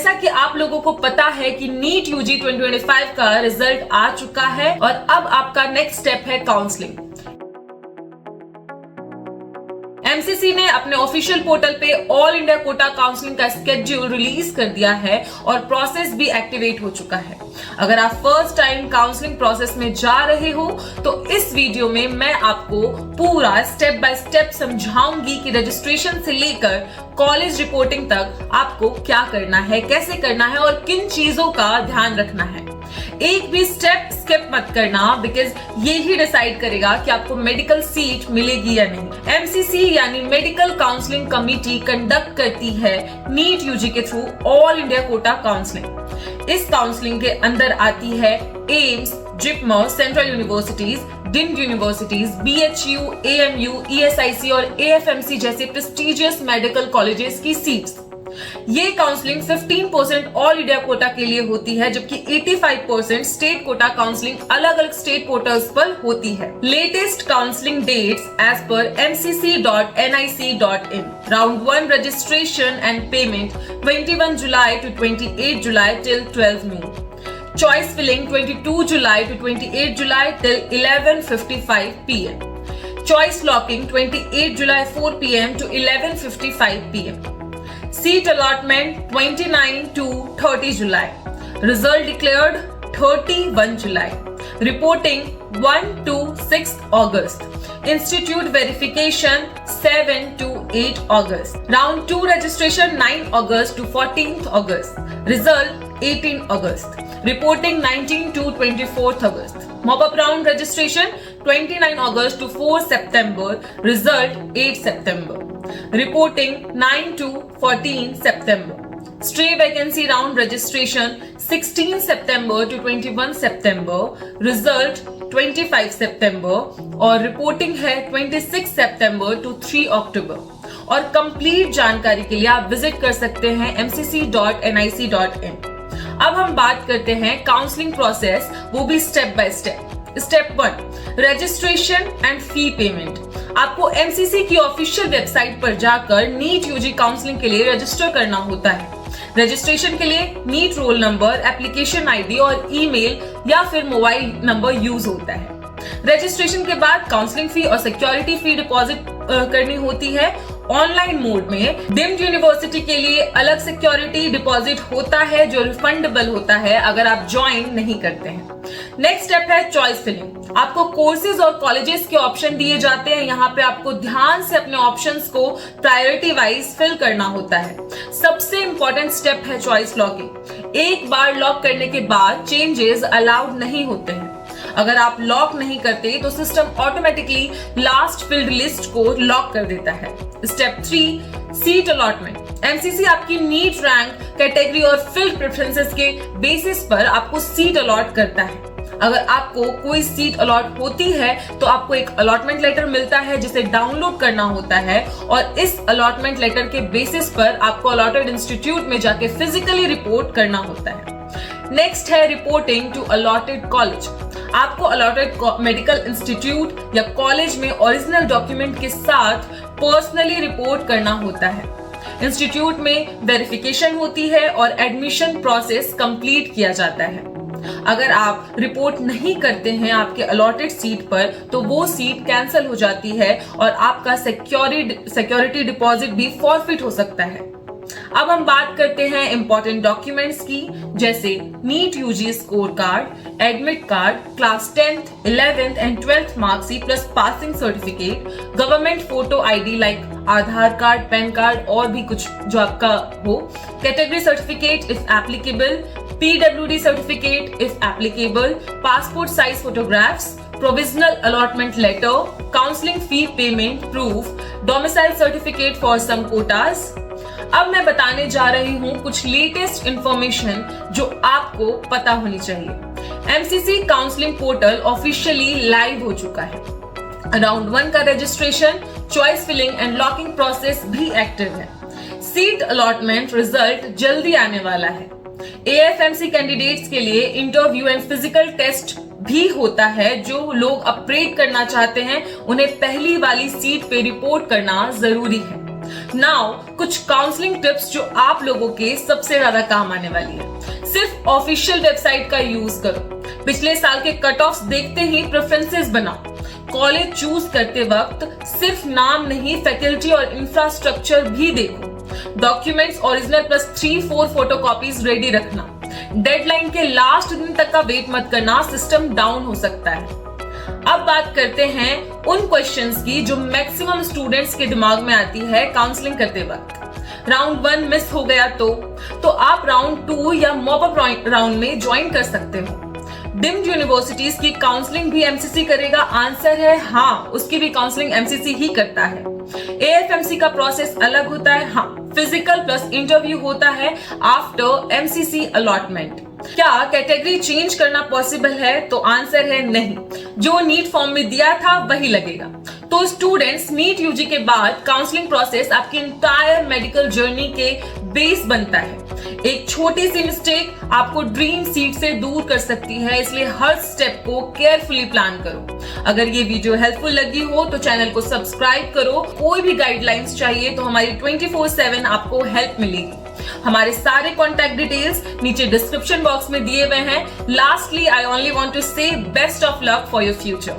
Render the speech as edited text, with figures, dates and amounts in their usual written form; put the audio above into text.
जैसा कि आप लोगों को पता है कि नीट यूजी 2025 का रिजल्ट आ चुका है और अब आपका नेक्स्ट स्टेप है काउंसलिंग। एमसीसी ने अपने ऑफिशियल पोर्टल पे ऑल इंडिया कोटा काउंसलिंग का स्केड्यूल रिलीज कर दिया है और प्रोसेस भी एक्टिवेट हो चुका है। अगर आप फर्स्ट टाइम काउंसलिंग प्रोसेस में जा रहे हो तो इस वीडियो में मैं आपको पूरा स्टेप बाय स्टेप समझाऊंगी कि रजिस्ट्रेशन से लेकर कॉलेज रिपोर्टिंग तक आपको क्या करना है, कैसे करना है और किन चीजों का ध्यान रखना है। एक भी स्टेप स्किप मत करना, बिकॉज ये ही डिसाइड करेगा कि आपको मेडिकल सीट मिलेगी या नहीं। एमसीसी यानी मेडिकल काउंसलिंग कमेटी कंडक्ट करती है नीट यूजी के through all India quota counselling. इस काउंसलिंग के अंदर आती है AIIMS, JIPMER, central universities, deemed universities, BHU, AMU, ESIC और एएफएमसी जैसे प्रेस्टिजियस मेडिकल कॉलेजेस की सीट्स। ये काउंसलिंग 15% ऑल इंडिया कोटा के लिए होती है, जबकि 85% स्टेट कोटा काउंसलिंग अलग अलग स्टेट पोर्टल्स पर होती है। लेटेस्ट काउंसलिंग डेट्स एज पर mcc.nic.in। Round 1 registration and payment 21 July to 28 July till 12 noon। Choice filling 22 July to 28 July till 11:55 p.m. Choice locking 28 July 4 p.m. to 11:55 p.m. Seat allotment 29 to 30 July. Result declared 31 July. Reporting 1 to 6 August. Institute verification 7 to 8 August. Round 2 registration 9 August to 14th August. Result 18 August. Reporting 19 to 24th August. Mop-up round registration 29 August to 4 September. Result 8 September. Reporting 9 to 14 September. Stray vacancy round registration 16 September to 21 September. Result 25 September और reporting है 26 September to 3 October। और complete जानकारी के लिए आप visit कर सकते हैं mcc.nic.in। अब हम बात करते हैं काउंसलिंग प्रोसेस, वो भी step by step. Step 1 registration and fee payment. आपको एमसीसी की ऑफिशियल वेबसाइट पर जाकर नीट यूजी काउंसलिंग के लिए रजिस्टर करना होता है। रजिस्ट्रेशन के लिए NEET roll number, application ID और ईमेल या फिर मोबाइल नंबर यूज होता है। रजिस्ट्रेशन के बाद काउंसलिंग फी और सिक्योरिटी फी डिपॉजिट करनी होती है ऑनलाइन मोड में। डीम्ड यूनिवर्सिटी के लिए अलग सिक्योरिटी डिपॉजिट होता है जो रिफंडेबल होता है अगर आप ज्वाइन नहीं करते हैं। नेक्स्ट स्टेप है चॉइस फिलिंग। आपको कोर्सेज और कॉलेजेस के ऑप्शन दिए जाते हैं। यहाँ पे आपको ध्यान से अपने ऑप्शंस को प्रायोरिटी वाइज फिल करना होता है। सबसे इंपॉर्टेंट स्टेप है चॉइस लॉकिंग। एक बार लॉक करने के बाद चेंजेस अलाउड नहीं होते हैं। अगर आप लॉक नहीं करते तो system automatically last field list को लॉक कर देता है। Step 3 seat allotment. एमसीसी आपकी नीट रैंक, कैटेगरी और फील्ड प्रेफरेंसेस के बेसिस पर आपको सीट अलॉट करता है। अगर आपको कोई सीट अलॉट होती है तो आपको एक अलॉटमेंट लेटर मिलता है जिसे डाउनलोड करना होता है और इस अलॉटमेंट लेटर के बेसिस पर आपको अलॉटेड इंस्टीट्यूट में जाके फिजिकली रिपोर्ट करना होता है। नेक्स्ट है रिपोर्टिंग टू अलॉटेड कॉलेज। आपको अलॉटेड मेडिकल इंस्टीट्यूट या कॉलेज में ओरिजिनल डॉक्यूमेंट के साथ पर्सनली रिपोर्ट करना होता है। इंस्टीट्यूट में वेरिफिकेशन होती है और एडमिशन प्रोसेस कंप्लीट किया जाता है। अगर आप रिपोर्ट नहीं करते हैं आपके अलॉटेड सीट पर तो वो सीट कैंसिल हो जाती है और आपका सिक्योरिटी डिपॉजिट भी फॉरफिट हो सकता है। अब हम बात करते हैं इंपॉर्टेंट डॉक्यूमेंट्स की, जैसे NEET UG score card, admit card, class 10th, 11th and 12th marksheet plus passing certificate, government photo ID like Aadhaar card, PAN card और भी कुछ जो आपका हो, category certificate if applicable, PWD certificate if applicable, passport size photographs, provisional allotment letter, counselling fee payment proof, domicile certificate for some quotas. अब मैं बताने जा रही हूँ कुछ लेटेस्ट इंफॉर्मेशन जो आपको पता होनी चाहिए। MCC counselling portal officially live हो चुका है। राउंड 1 का registration, choice filling and locking process भी एक्टिव है। सीट अलॉटमेंट रिजल्ट जल्दी आने वाला है। एएफएमसी कैंडिडेट्स के लिए इंटरव्यू एंड फिजिकल टेस्ट भी होता है। जो लोग अपग्रेड करना चाहते हैं उन्हें पहली वाली सीट पे रिपोर्ट करना जरूरी है। नाउ कुछ काउंसलिंग टिप्स जो आप लोगों के सबसे ज्यादा काम आने वाली है। सिर्फ ऑफिशियल वेबसाइट का यूज करो। पिछले साल के कट ऑफ्स देखते ही प्रेफरेंसेस बनाओ। कॉलेज चूज करते वक्त सिर्फ नाम नहीं, फैकल्टी और इंफ्रास्ट्रक्चर भी देखो। Documents original plus 3-4 photocopies ready रखना। डेडलाइन के लास्ट दिन तक का वेट मत करना, सिस्टम डाउन हो सकता है। अब बात करते हैं उन क्वेश्चंस की जो मैक्सिमम स्टूडेंट्स के दिमाग में आती है काउंसलिंग करते वक्त। राउंड 1 मिस हो गया तो आप राउंड 2 या मॉप अप राउंड में ज्वाइन कर सकते हो। डिम्ड यूनिवर्सिटीज की काउंसलिंग भी एमसीसी करेगा? आंसर है हाँ, उसकी भी काउंसलिंग एमसीसी ही करता है। एएफएमसी का प्रोसेस अलग होता है। हाँ, फिजिकल प्लस इंटरव्यू होता है आफ्टर एमसीसी अलॉटमेंट। क्या कैटेगरी चेंज करना पॉसिबल है? तो आंसर है नहीं, जो नीट फॉर्म में दिया था वही लगेगा। तो स्टूडेंट्स, नीट यूजी के बाद काउंसलिंग प्रोसेस आपकी इंटायर मेडिकल जर्नी के बेस बनता है। एक छोटी सी मिस्टेक आपको ड्रीम सीट से दूर कर सकती है, इसलिए हर स्टेप को केयरफुली प्लान करो। अगर ये वीडियो हेल्पफुल लगी हो तो चैनल को सब्सक्राइब करो। कोई भी गाइडलाइंस चाहिए तो हमारी 24/7 आपको हेल्प मिलेगी। हमारे सारे कॉन्टैक्ट डिटेल्स नीचे डिस्क्रिप्शन बॉक्स में दिए हुए हैं। Lastly, I only want to say best of luck for your future.